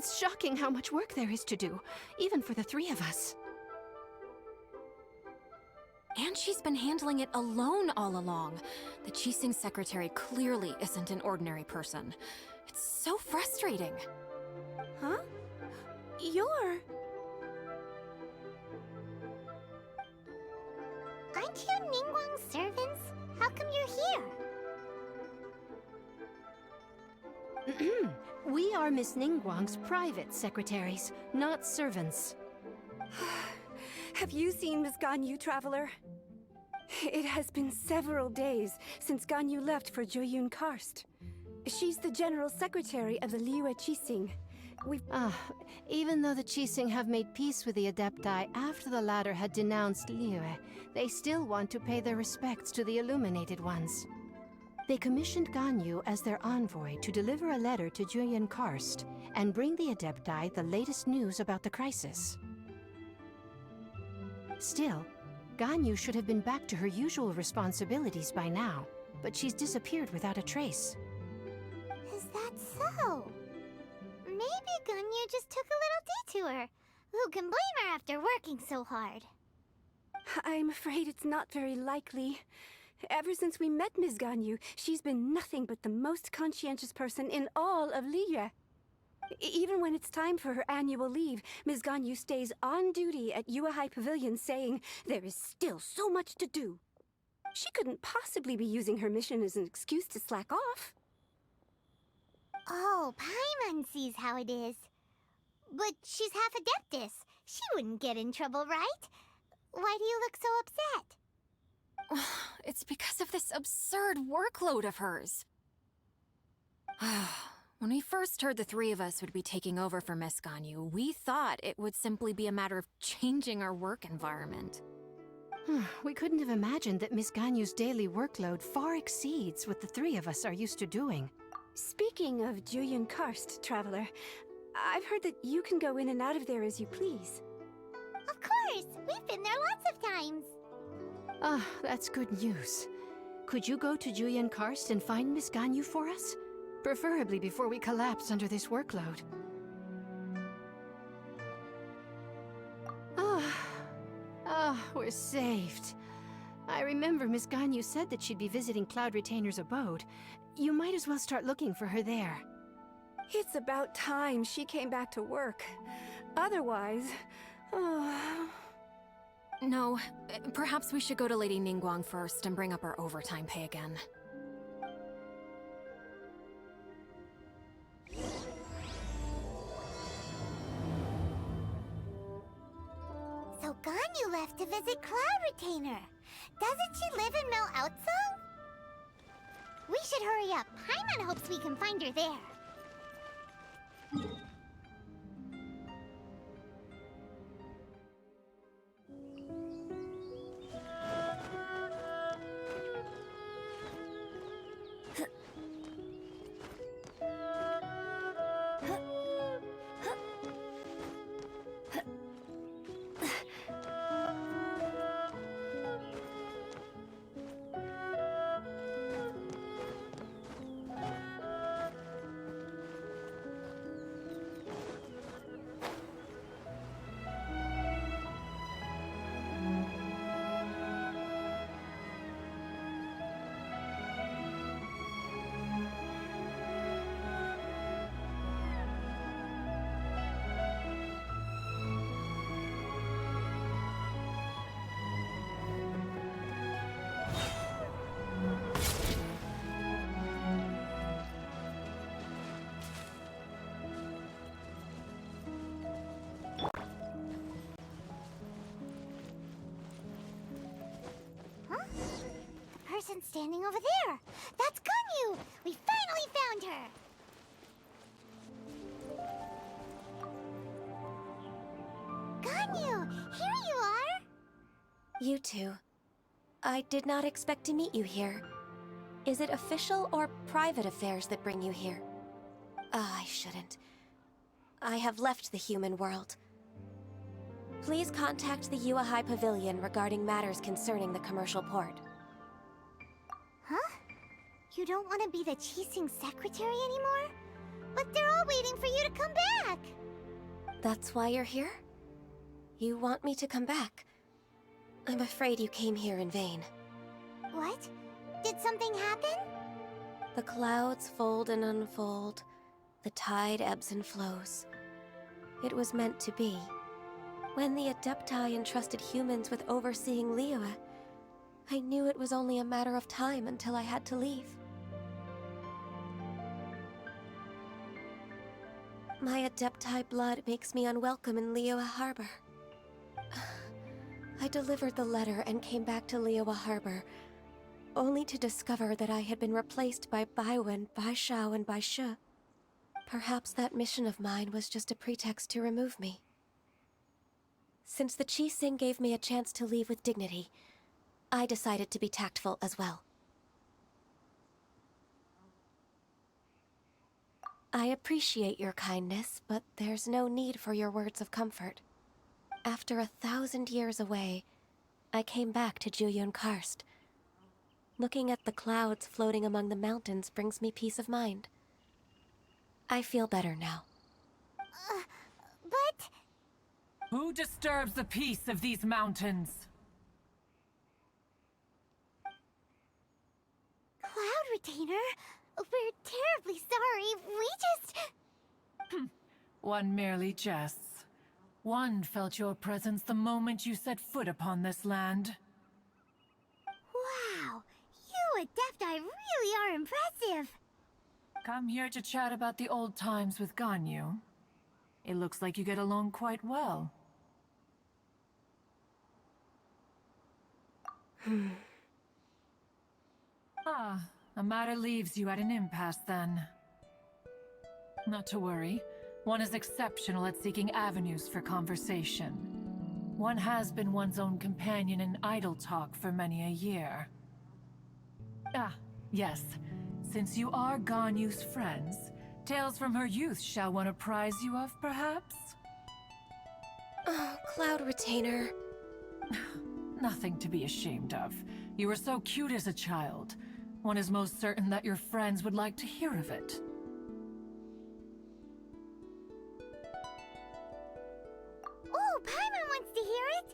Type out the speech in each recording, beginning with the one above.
It's shocking how much work there is to do, even for the three of us. And she's been handling it alone all along. The Qixing secretary clearly isn't an ordinary person. It's so frustrating. Huh? You're... Aren't you Ningguang's servants? How come you're here? We are Miss Ningguang's private secretaries, not servants. Have you seen Miss Ganyu, Traveler? It has been several days since Ganyu left for Jueyun Karst. She's the general secretary of the Liyue Qixing. Even though the Qixing have made peace with the Adepti after the latter had denounced Liyue, they still want to pay their respects to the Illuminated Ones. They commissioned Ganyu as their envoy to deliver a letter to Jueyun Karst and bring the Adepti the latest news about the crisis. Still, Ganyu should have been back to her usual responsibilities by now, but she's disappeared without a trace. Is that so? Maybe Ganyu just took a little detour. Who can blame her after working so hard? I'm afraid it's not very likely. Ever since we met Ms. Ganyu, she's been nothing but the most conscientious person in all of Liyue. Even when it's time for her annual leave, Ms. Ganyu stays on duty at Yuehai Pavilion saying there is still so much to do. She couldn't possibly be using her mission as an excuse to slack off. Oh, Paimon sees how it is. But she's half Adeptus. She wouldn't get in trouble, right? Why do you look so upset? It's because of this absurd workload of hers. When we first heard the three of us would be taking over for Miss Ganyu, we thought it would simply be a matter of changing our work environment. We couldn't have imagined that Miss Ganyu's daily workload far exceeds what the three of us are used to doing. Speaking of Jueyun Karst, Traveler, I've heard that you can go in and out of there as you please. Of course! We've been there lots of times! That's good news. Could you go to Jueyun Karst and find Miss Ganyu for us? Preferably before we collapse under this workload. We're saved. I remember Miss Ganyu said that she'd be visiting Cloud Retainer's abode. You might as well start looking for her there. It's about time she came back to work. Otherwise... No, perhaps we should go to Lady Ningguang first and bring up our overtime pay again. So Ganyu left to visit Cloud Retainer. Doesn't she live in Mel Outsong? We should hurry up. Paimon hopes we can find her there. Person standing over there! That's Ganyu! We finally found her! Ganyu! Here you are! You two. I did not expect to meet you here. Is it official or private affairs that bring you here? I shouldn't. I have left the human world. Please contact the Yuehai Pavilion regarding matters concerning the commercial port. Huh? You don't want to be the Qixing secretary anymore? But they're all waiting for you to come back. That's why you're here? You want me to come back? I'm afraid you came here in vain. What? Did something happen? The clouds fold and unfold. The tide ebbs and flows. It was meant to be. When the Adepti entrusted humans with overseeing Liyue, I knew it was only a matter of time until I had to leave. My Adepti blood makes me unwelcome in Liyue Harbor. I delivered the letter and came back to Liyue Harbor, only to discover that I had been replaced by Baiwen, Baishao, and Baishe. Perhaps that mission of mine was just a pretext to remove me. Since the Qixing gave me a chance to leave with dignity, I decided to be tactful as well. I appreciate your kindness, but there's no need for your words of comfort. After 1,000 years away, I came back to Jueyun Karst. Looking at the clouds floating among the mountains brings me peace of mind. I feel better now. But... Who disturbs the peace of these mountains? Cloud Retainer, we're terribly sorry. We just... One merely jests. One felt your presence the moment you set foot upon this land. Wow, you Adepti really are impressive. Come here to chat about the old times with Ganyu. It looks like you get along quite well. A matter leaves you at an impasse then. Not to worry. One is exceptional at seeking avenues for conversation. One has been one's own companion in idle talk for many a year. Yes. Since you are Ganyu's friends, tales from her youth shall one apprise you of, perhaps? Oh, Cloud Retainer. Nothing to be ashamed of. You were so cute as a child. One is most certain that your friends would like to hear of it. Oh, Paimon wants to hear it.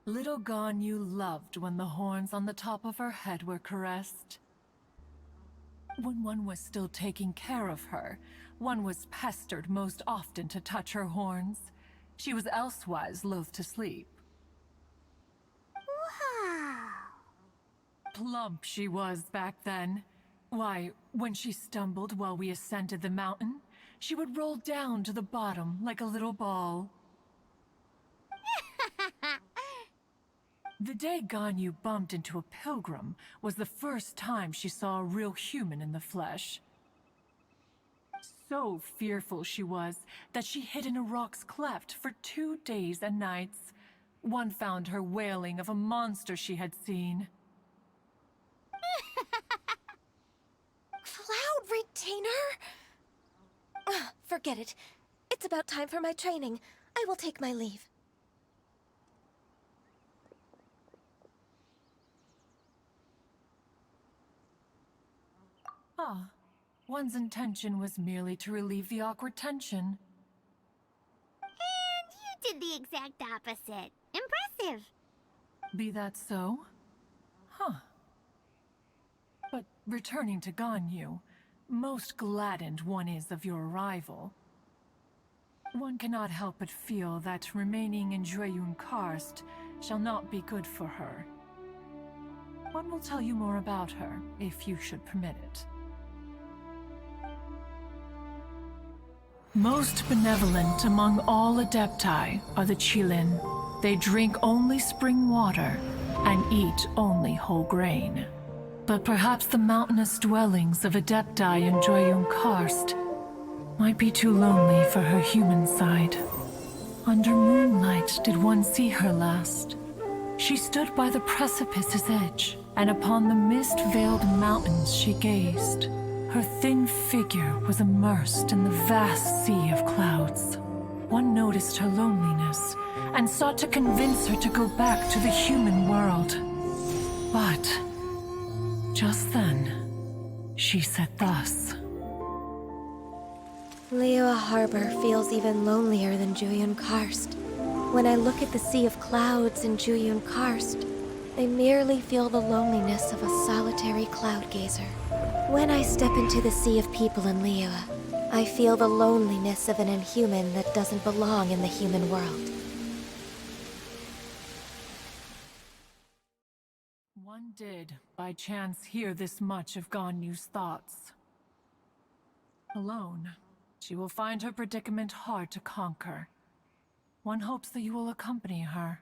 Little Ganyu loved when the horns on the top of her head were caressed. When one was still taking care of her, one was pestered most often to touch her horns. She was elsewise loath to sleep. Wow. Plump she was back then. Why, when she stumbled while we ascended the mountain, she would roll down to the bottom like a little ball. The day Ganyu bumped into a pilgrim was the first time she saw a real human in the flesh. So fearful she was that she hid in a rock's cleft for 2 days and nights. One found her wailing of a monster she had seen. Cloud Retainer? Forget it. It's about time for my training. I will take my leave. One's intention was merely to relieve the awkward tension. And you did the exact opposite. Impressive. Be that so? But returning to Ganyu, most gladdened one is of your arrival. One cannot help but feel that remaining in Jueyun Karst shall not be good for her. One will tell you more about her, if you should permit it. Most benevolent among all Adepti are the Qilin. They drink only spring water and eat only whole grain. But perhaps the mountainous dwellings of Adepti in Jueyun Karst might be too lonely for her human side. Under moonlight did one see her last. She stood by the precipice's edge, and upon the mist-veiled mountains she gazed. Her thin figure was immersed in the vast sea of clouds. One noticed her loneliness and sought to convince her to go back to the human world. But just then, She said thus. Liyue Harbor feels even lonelier than Juyun Karst. When I look at the sea of clouds in Juyun Karst, I merely feel the loneliness of a solitary cloud gazer. When I step into the sea of people in Liyue, I feel the loneliness of an inhuman that doesn't belong in the human world. One did, by chance, hear this much of Ganyu's thoughts. Alone, she will find her predicament hard to conquer. One hopes that you will accompany her.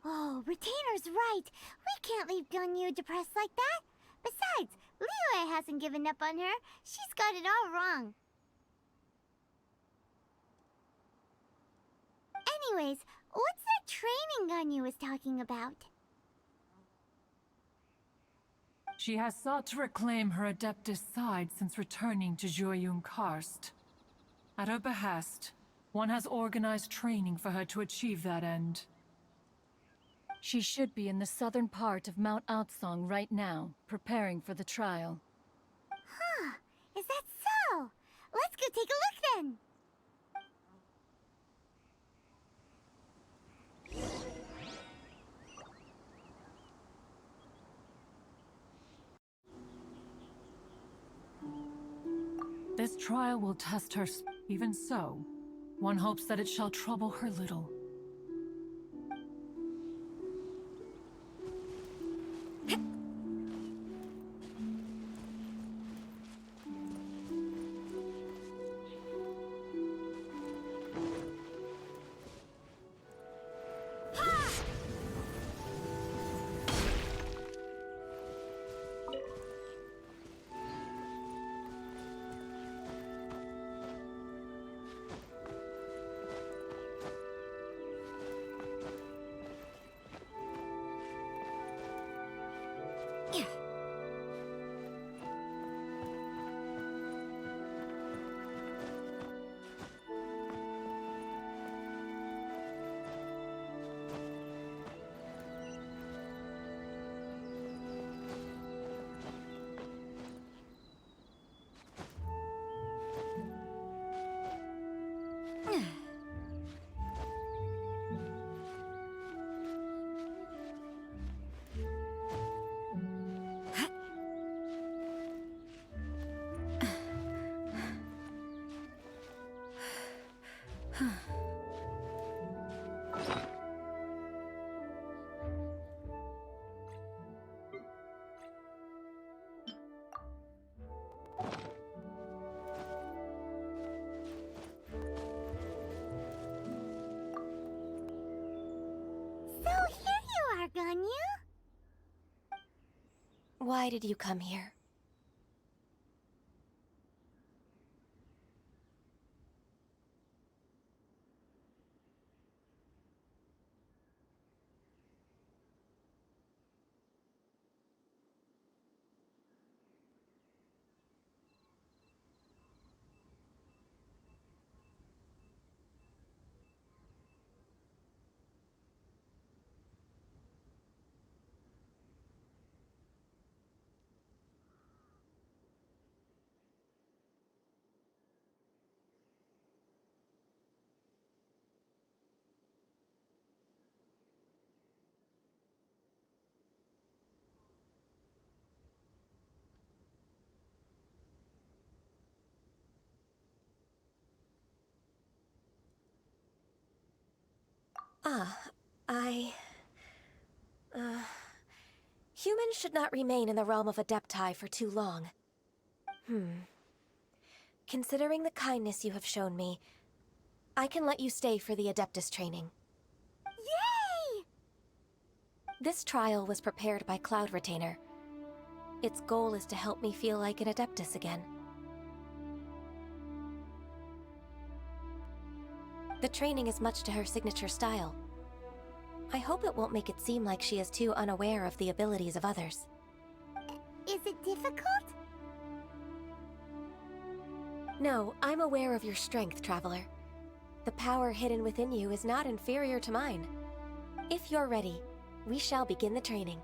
Oh, Retainer's right. We can't leave Ganyu depressed like that. Besides, Liyue hasn't given up on her. She's got it all wrong. Anyways, what's that training Ganyu was talking about? She has sought to reclaim her Adeptus side since returning to Juyun Karst. At her behest, one has organized training for her to achieve that end. She should be in the southern part of Mount Aotsong right now, preparing for the trial. Huh, is that so? Let's go take a look then! This trial will test her. Even so, one hopes that it shall trouble her little. So here you are, Ganyu. Why did you come here? Humans should not remain in the realm of Adepti for too long. Considering the kindness you have shown me, I can let you stay for the Adeptus training. Yay! This trial was prepared by Cloud Retainer. Its goal is to help me feel like an Adeptus again. The training is much to her signature style. I hope it won't make it seem like she is too unaware of the abilities of others. Is it difficult? No, I'm aware of your strength, Traveler. The power hidden within you is not inferior to mine. If you're ready, we shall begin the training.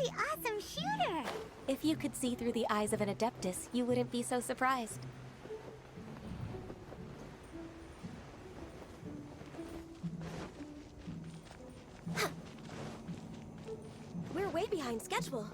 really awesome shooter! If you could see through the eyes of an Adeptus, you wouldn't be so surprised. We're way behind schedule.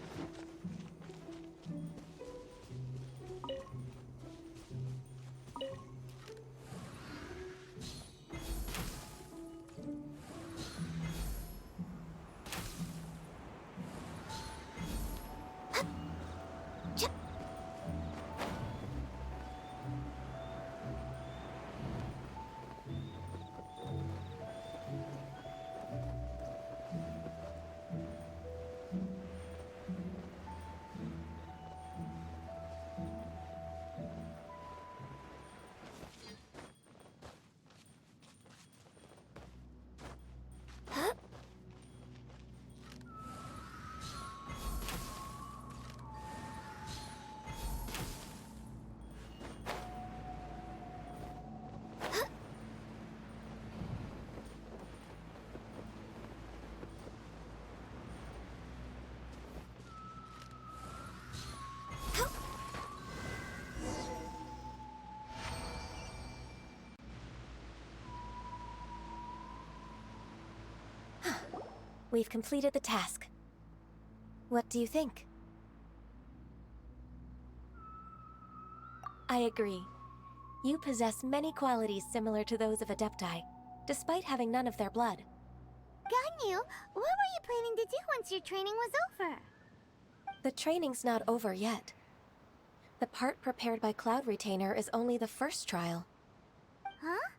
We've completed the task. What do you think? I agree. You possess many qualities similar to those of Adepti, despite having none of their blood. Ganyu, what were you planning to do once your training was over? The training's not over yet. The part prepared by Cloud Retainer is only the first trial. Huh?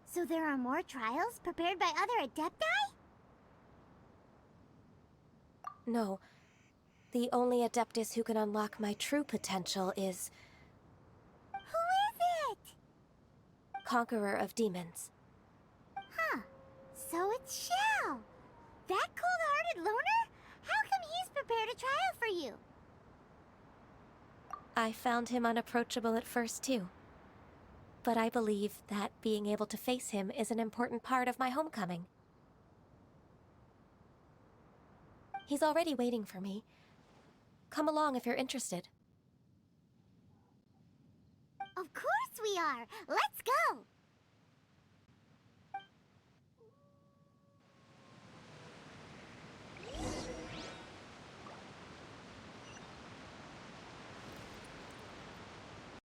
So there are more trials prepared by other Adepti? No. The only Adeptus who can unlock my true potential is Who is it? Conqueror of Demons. Huh. So it's Shao. That cold-hearted loner? How come he's prepared a trial for you? I found him unapproachable at first, too. But I believe that being able to face him is an important part of my homecoming. He's already waiting for me. Come along if you're interested. Of course we are! Let's go!